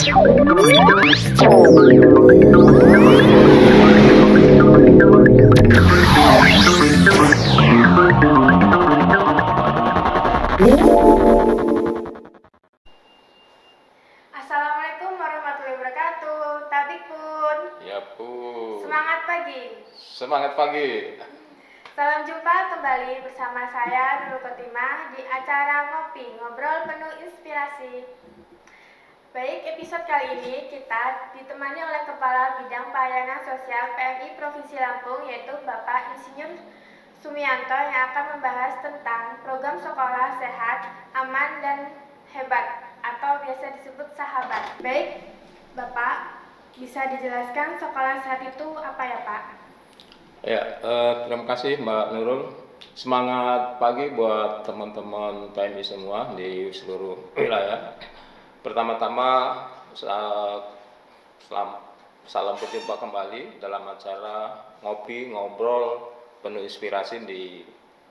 Assalamualaikum warahmatullahi wabarakatuh. Tabik pun. Ya pun. Semangat pagi. Semangat pagi. Salam jumpa kembali bersama saya Nurul Kotimah di acara Ngopi Ngobrol Penuh Inspirasi. Baik, episode kali ini kita ditemani oleh Kepala Bidang Pelayanan Sosial PMI Provinsi Lampung, yaitu Bapak Insinyur Sumianto, yang akan membahas tentang program sekolah sehat, aman, dan hebat atau biasa disebut sahabat. Baik, Bapak, bisa dijelaskan sekolah sehat itu apa ya, Pak? Ya, terima kasih Mbak Nurul. Semangat pagi buat teman-teman PMI semua di seluruh wilayah. Pertama-tama salam berjumpa kembali dalam acara Ngopi Ngobrol Penuh Inspirasi di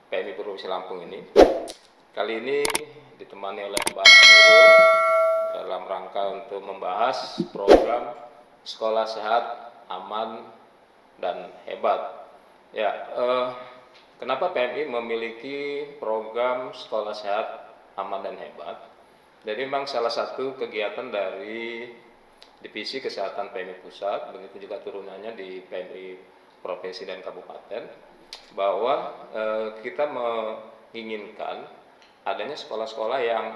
PMI Provinsi Lampung ini. Kali ini ditemani oleh Mbak Nurul dalam rangka untuk membahas program Sekolah Sehat, Aman, dan Hebat. Ya, kenapa PMI memiliki program Sekolah Sehat, Aman, dan Hebat? Jadi memang salah satu kegiatan dari Divisi Kesehatan PMI Pusat, begitu juga turunannya di PMI Provinsi dan Kabupaten, bahwa kita menginginkan adanya sekolah-sekolah yang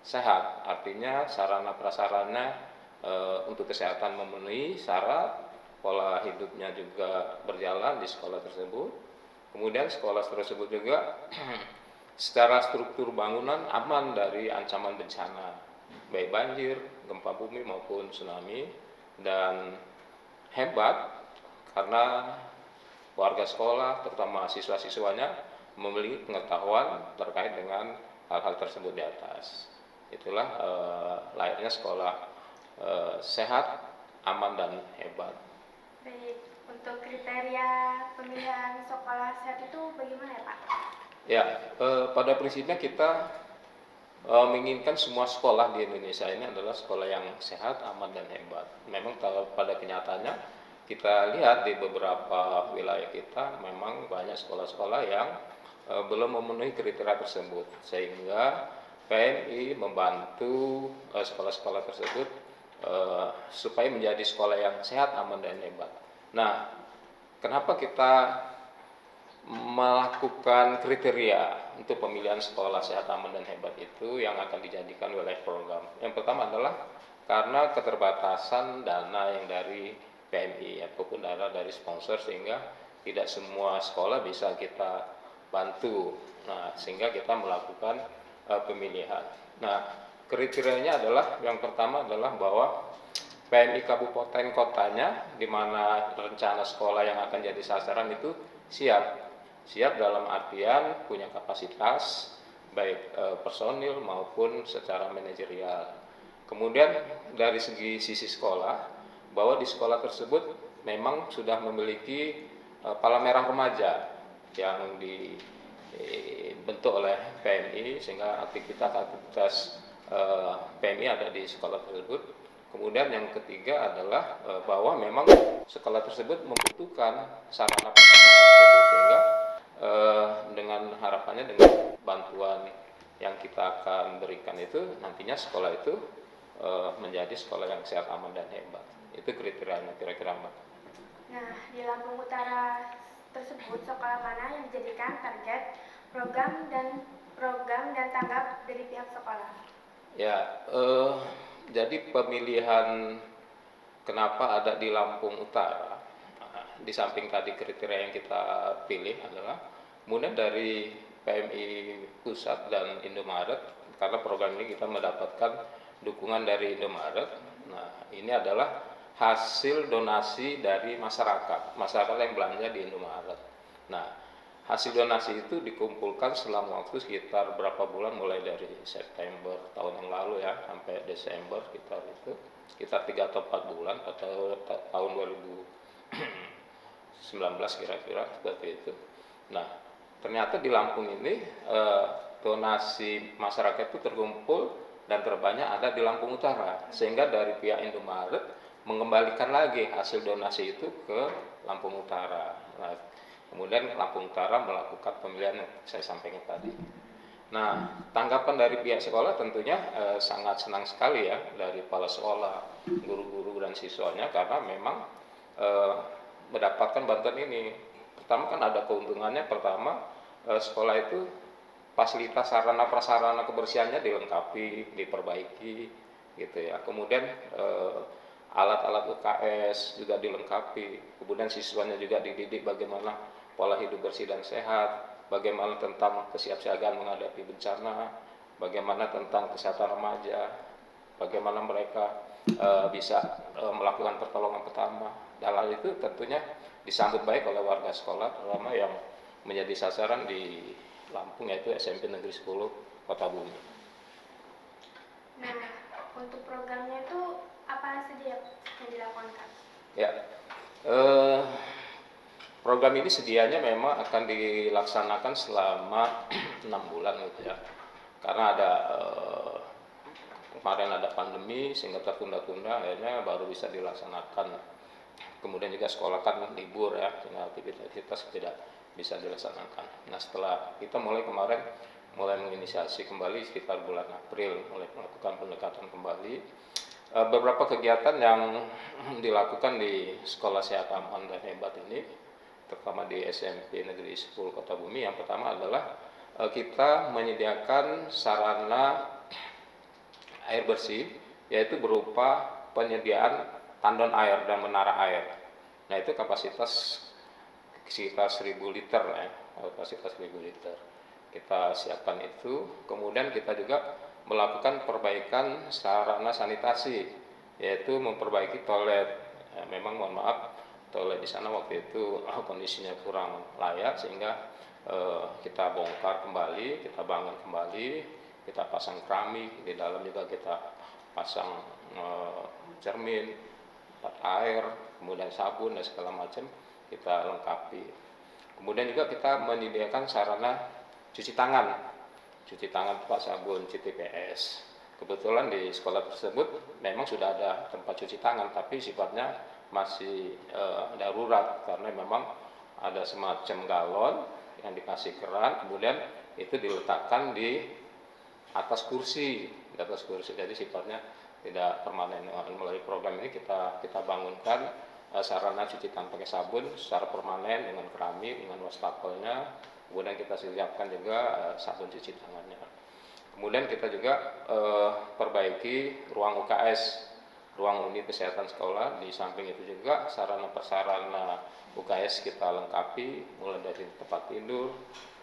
sehat, artinya sarana prasarana untuk kesehatan memenuhi syarat, pola hidupnya juga berjalan di sekolah tersebut. Kemudian sekolah tersebut juga secara struktur bangunan aman dari ancaman bencana, baik banjir, gempa bumi maupun tsunami, dan hebat karena warga sekolah, terutama siswa-siswanya, memiliki pengetahuan terkait dengan hal-hal tersebut di atas. Itulah layaknya sekolah sehat, aman, dan hebat. Baik, untuk kriteria pemilihan sekolah sehat itu bagaimana ya, Pak? Ya, pada prinsipnya kita menginginkan semua sekolah di Indonesia ini adalah sekolah yang sehat, aman, dan hebat. Memang pada kenyataannya kita lihat di beberapa wilayah kita memang banyak sekolah-sekolah yang belum memenuhi kriteria tersebut, sehingga PMI membantu sekolah-sekolah tersebut supaya menjadi sekolah yang sehat, aman, dan hebat. Nah, kenapa kita melakukan kriteria untuk pemilihan sekolah sehat, aman, dan hebat itu yang akan dijadikan wilayah program? Yang pertama adalah karena keterbatasan dana yang dari PMI ataupun dana dari sponsor, sehingga tidak semua sekolah bisa kita bantu. Nah, sehingga kita melakukan pemilihan. Nah, kriterianya adalah yang pertama adalah bahwa PMI kabupaten kotanya, di mana rencana sekolah yang akan jadi sasaran itu siap dalam artian punya kapasitas baik personil maupun secara manajerial. Kemudian dari sisi sekolah, bahwa di sekolah tersebut memang sudah memiliki palang merah remaja yang dibentuk oleh PMI, sehingga aktivitas PMI ada di sekolah tersebut. Kemudian yang ketiga adalah bahwa memang sekolah tersebut membutuhkan sarana prasarana tersebut, sehingga dengan harapannya dengan bantuan yang kita akan berikan itu nantinya sekolah itu menjadi sekolah yang sehat, aman, dan hebat. Itu kriterianya kira-kira, Mbak. Nah, di Lampung Utara tersebut sekolah mana yang dijadikan target program dan tanggap dari pihak sekolah? Ya, jadi pemilihan kenapa ada di Lampung Utara, di samping tadi kriteria yang kita pilih adalah kemudian dari PMI Pusat dan Indomaret, karena program ini kita mendapatkan dukungan dari Indomaret. Nah, ini adalah hasil donasi dari masyarakat yang belanja di Indomaret. Nah, hasil donasi itu dikumpulkan selama waktu sekitar berapa bulan, mulai dari September tahun yang lalu ya sampai Desember sekitar 3 atau 4 bulan atau tahun 2019 kira-kira seperti itu. Nah, ternyata di Lampung ini donasi masyarakat itu terkumpul dan terbanyak ada di Lampung Utara, sehingga dari pihak Indomaret mengembalikan lagi hasil donasi itu ke Lampung Utara. Nah, kemudian Lampung Utara melakukan pemilihan yang saya sampaikan tadi. Nah, tanggapan dari pihak sekolah tentunya sangat senang sekali ya dari kepala sekolah, guru-guru dan siswanya, karena memang mendapatkan bantuan ini. Pertama kan ada keuntungannya, pertama sekolah itu fasilitas sarana prasarana kebersihannya dilengkapi, diperbaiki gitu ya. Kemudian alat-alat UKS juga dilengkapi. Kemudian siswanya juga dididik bagaimana pola hidup bersih dan sehat, bagaimana tentang kesiapsiagaan menghadapi bencana, bagaimana tentang kesehatan remaja, bagaimana mereka bisa melakukan pertolongan pertama. Hal itu tentunya disambut baik oleh warga sekolah, terutama yang menjadi sasaran di Lampung, yaitu SMP Negeri 10 Kota Bumi. Nah, untuk programnya itu apa saja yang dilakukan? Ya, program ini sedianya memang akan dilaksanakan selama 6 bulan gitu ya. Karena ada kemarin ada pandemi sehingga tertunda-tunda, akhirnya baru bisa dilaksanakan. Kemudian juga sekolah kan libur ya, sehingga aktivitas tidak bisa dilaksanakan. Nah, setelah kita mulai kemarin menginisiasi kembali sekitar bulan April, mulai melakukan pendekatan kembali. Beberapa kegiatan yang dilakukan di Sekolah Sehat Aman dan Hebat ini, terutama di SMP Negeri 10 Kota Bumi. Yang pertama adalah kita menyediakan sarana air bersih, yaitu berupa penyediaan tandon air dan menara air. Nah, itu kapasitas sekitar 1000 liter ya, kapasitas 1000 liter. Kita siapkan itu, kemudian kita juga melakukan perbaikan sarana sanitasi, yaitu memperbaiki toilet. Memang mohon maaf, toilet di sana waktu itu kondisinya kurang layak, sehingga kita bongkar kembali, kita bangun kembali, kita pasang keramik, di dalam juga kita pasang cermin, air, kemudian sabun dan segala macam kita lengkapi. Kemudian juga kita menyediakan sarana cuci tangan tempat sabun, CTPS. Kebetulan di sekolah tersebut memang sudah ada tempat cuci tangan, tapi sifatnya masih darurat, karena memang ada semacam galon yang dikasih keran, kemudian itu diletakkan di atas kursi, jadi sifatnya tidak permanen. Melalui program ini kita bangunkan sarana cuci tangan pakai sabun secara permanen dengan keramik, dengan wastafelnya. Kemudian kita siapkan juga sabun cuci tangannya. Kemudian kita juga perbaiki ruang UKS, ruang unit kesehatan sekolah. Di samping itu juga sarana prasarana UKS kita lengkapi, mulai dari tempat tidur.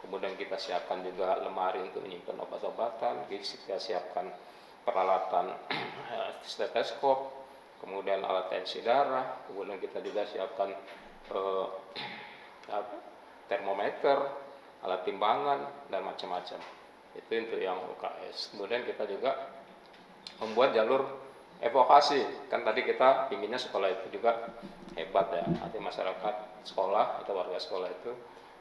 Kemudian kita siapkan juga lemari untuk menyimpan obat-obatan. Kita siapkan peralatan stetoskop, kemudian alat tensi darah, kemudian kita juga siapkan termometer, alat timbangan, dan macam-macam. Itu untuk yang UKS. Kemudian kita juga membuat jalur evakuasi. Kan tadi kita inginnya sekolah itu juga hebat ya, nanti masyarakat sekolah atau warga sekolah itu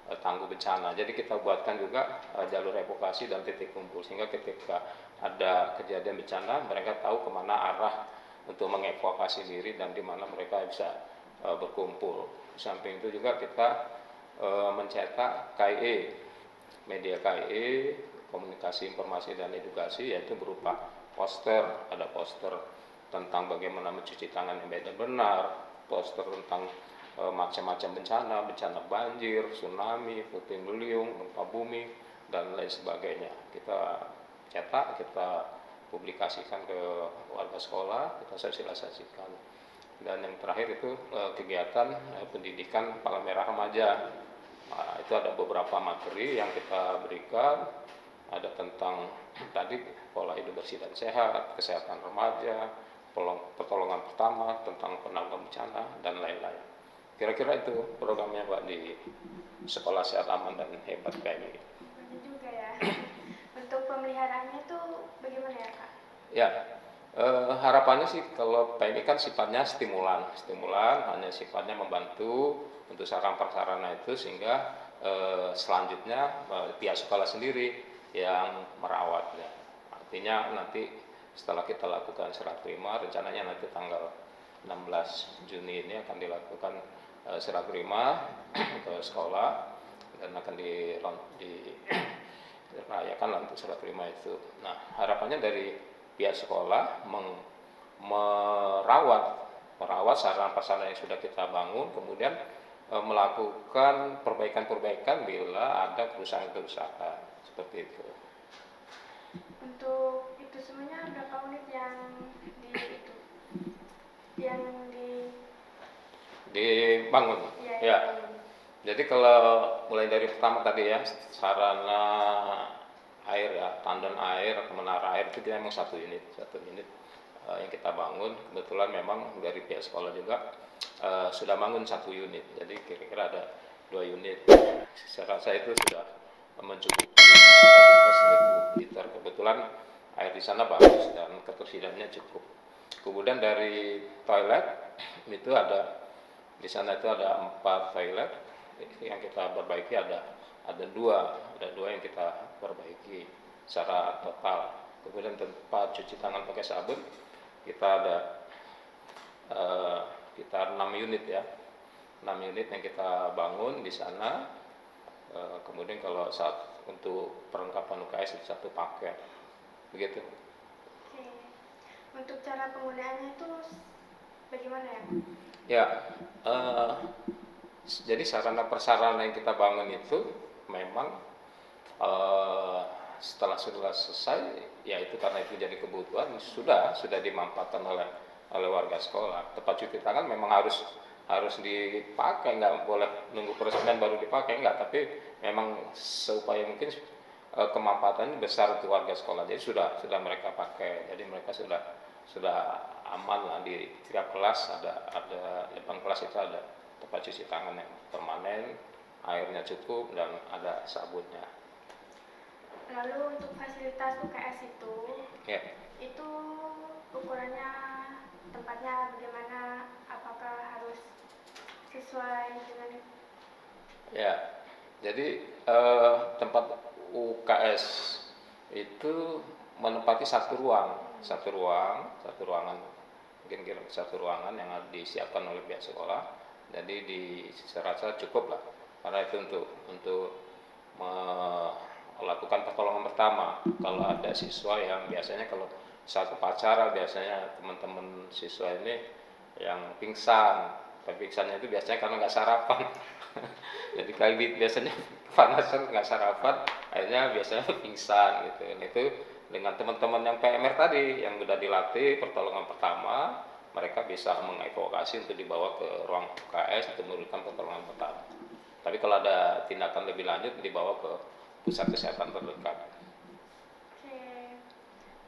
tangguh bencana. Jadi kita buatkan juga jalur evakuasi dan titik kumpul, sehingga ketika ada kejadian bencana mereka tahu kemana arah untuk mengevakuasi diri dan di mana mereka bisa berkumpul. Di samping itu juga kita mencetak KIE, media KIE, komunikasi informasi dan edukasi, yaitu berupa poster, ada poster tentang bagaimana mencuci tangan yang baik dan benar, poster tentang macam-macam bencana banjir, tsunami, puting beliung, gempa bumi, dan lain sebagainya. Kita cetak, kita publikasikan ke warga sekolah, kita sosialisasikan. Dan yang terakhir itu kegiatan pendidikan Palang Merah Remaja. Nah, itu ada beberapa materi yang kita berikan, ada tentang tadi pola hidup bersih dan sehat, kesehatan remaja, pertolongan pertama, tentang penanggulangan bencana, dan lain-lain. Kira-kira itu programnya Pak di Sekolah Sehat Aman dan Hebat PMI. Banyak juga ya. Untuk pemeliharaannya itu bagaimana ya Kak? Ya, harapannya sih kalau PMI kan sifatnya stimulan hanya sifatnya membantu untuk sarana prasarana itu, sehingga selanjutnya pihak sekolah sendiri yang merawatnya. Artinya nanti setelah kita lakukan serah terima, rencananya nanti tanggal 16 Juni ini akan dilakukan serah terima ke sekolah dan akan dirayakan untuk serah terima itu. Nah, harapannya dari pihak sekolah merawat sarana-prasarana yang sudah kita bangun, kemudian melakukan perbaikan-perbaikan bila ada kerusakan-kerusakan seperti itu. Untuk itu semuanya berapa unit yang dibangun? Ya. Ya. Jadi kalau mulai dari pertama tadi ya, sarana air ya, tandon air atau menara air itu memang satu unit yang kita bangun. Kebetulan memang dari pihak sekolah juga sudah bangun satu unit, jadi kira-kira ada 2 unit. Saya rasa itu sudah mencukupi kapasitas 1.000 liter. Kebetulan air di sana bagus dan ketersediaannya cukup. Kemudian dari toilet itu di sana itu ada 4 toilet yang kita perbaiki, ada dua yang kita perbaiki secara total. Kemudian tempat cuci tangan pakai sabun kita ada sekitar 6 unit ya, 6 unit yang kita bangun di sana. Kemudian kalau saat untuk perlengkapan UKS itu 1 paket begitu. Oke. Untuk cara penggunaannya itu bagaimana ya? Ya, jadi sarana prasarana yang kita bangun itu memang setelah selesai, ya itu karena itu jadi kebutuhan, sudah dimanfaatkan oleh warga sekolah. Tempat cuci tangan memang harus dipakai, nggak boleh nunggu peresmian baru dipakai, nggak, tapi memang seupaya mungkin kemanfaatannya besar untuk warga sekolah, jadi sudah mereka pakai. Jadi mereka sudah aman lah. Di tiap kelas ada depan kelas itu ada tempat cuci tangan yang permanen, airnya cukup dan ada sabunnya. Lalu untuk fasilitas UKS itu, Ya. itu ukurannya, tempatnya bagaimana? Apakah harus sesuai dengan? Ya, jadi tempat UKS itu menempati satu ruangan, mungkin kira satu ruangan yang disiapkan oleh pihak sekolah. Jadi saya rasa cukup lah, karena itu untuk melakukan pertolongan pertama kalau ada siswa yang biasanya kalau saat upacara biasanya teman-teman siswa ini yang pingsan, tapi pingsannya itu biasanya karena nggak sarapan. Jadi kalau biasanya panasan nggak sarapan, akhirnya biasanya pingsan gitu. Dan itu dengan teman-teman yang PMR tadi yang sudah dilatih pertolongan pertama, mereka bisa mengevakuasi untuk dibawa ke ruang UKS untuk memberikan pertolongan pertama. Tapi kalau ada tindakan lebih lanjut, dibawa ke pusat kesehatan terdekat. Oke.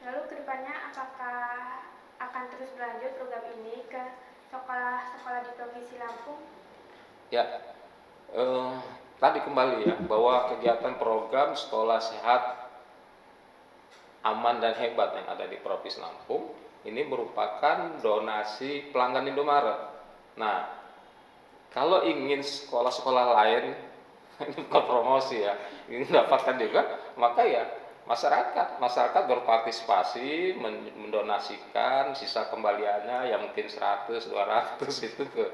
Lalu kedepannya apakah akan terus berlanjut program ini ke sekolah-sekolah di Provinsi Lampung? Ya, tadi kembali ya, bahwa kegiatan program sekolah sehat, aman dan hebat yang ada di Provinsi Lampung ini merupakan donasi pelanggan Indomaret. Nah, kalau ingin sekolah-sekolah lain ini bukan promosi ya, ingin mendapatkan juga, maka ya masyarakat berpartisipasi mendonasikan sisa kembaliannya yang mungkin 100 200 itu ke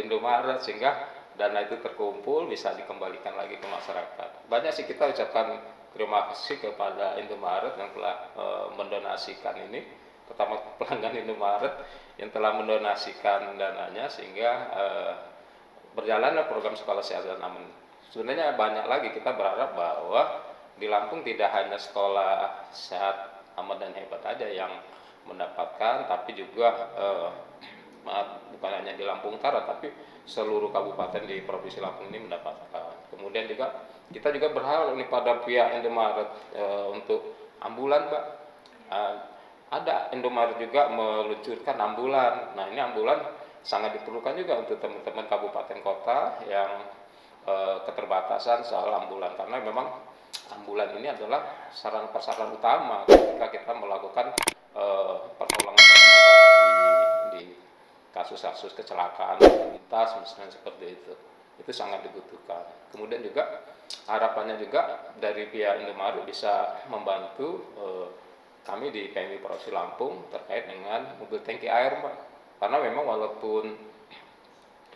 Indomaret, sehingga dana itu terkumpul bisa dikembalikan lagi ke masyarakat. Banyak sih kita ucapkan terima kasih kepada Indomaret yang telah mendonasikan ini, pertama pelanggan Indomaret yang telah mendonasikan dananya sehingga berjalanlah program sekolah sehat dan aman. Sebenarnya banyak lagi, kita berharap bahwa di Lampung tidak hanya sekolah sehat aman dan hebat aja yang mendapatkan, tapi juga bukan hanya di Lampung Utara, tapi seluruh kabupaten di Provinsi Lampung ini mendapatkan. Kemudian juga kita juga berharap ini pada pihak Indomaret untuk ambulan, Mbak. Ada Indomaret juga meluncurkan ambulan. Nah, ini ambulan sangat diperlukan juga untuk teman-teman kabupaten kota yang keterbatasan soal ambulan, karena memang ambulan ini adalah sarana prasarana utama ketika kita melakukan pertolongan di kasus-kasus kecelakaan lalu lintas misalnya seperti itu sangat dibutuhkan. Kemudian juga harapannya juga dari pihak Indomaret bisa membantu kami di PMI Provinsi Lampung terkait dengan mobil tangki air, Pak. Karena memang walaupun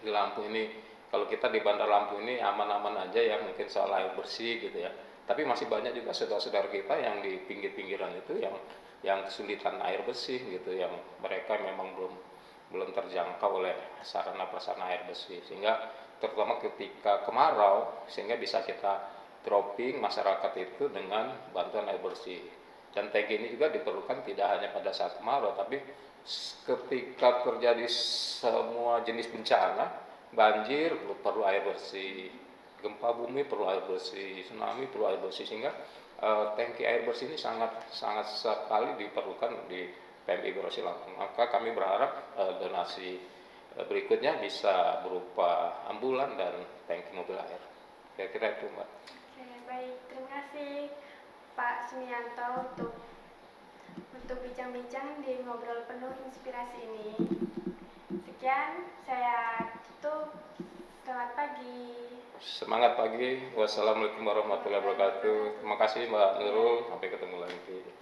di Lampung ini, kalau kita di Bandar Lampung ini aman-aman aja ya, mungkin soal air bersih gitu ya. Tapi masih banyak juga saudara-saudara kita yang di pinggir-pinggiran itu yang kesulitan air bersih gitu, yang mereka memang belum terjangkau oleh sarana prasarana air bersih, sehingga terutama ketika kemarau, sehingga bisa kita dropping masyarakat itu dengan bantuan air bersih. Dan tank ini juga diperlukan tidak hanya pada saat kemarau, tapi ketika terjadi semua jenis bencana, banjir perlu air bersih, gempa bumi perlu air bersih, tsunami perlu air bersih, sehingga tangki air bersih ini sangat sekali diperlukan di PMI Provinsi Lampung. Maka kami berharap donasi berikutnya bisa berupa ambulan dan tangki mobil air. Kira-kira itu, Mbak. Oke, baik. Terima kasih Pak Sumianto untuk bincang-bincang di ngobrol penuh inspirasi ini. Sekian, saya tutup. Selamat pagi. Semangat pagi. Wassalamualaikum warahmatullahi wabarakatuh. Terima kasih Mbak Nurul. Sampai ketemu lagi.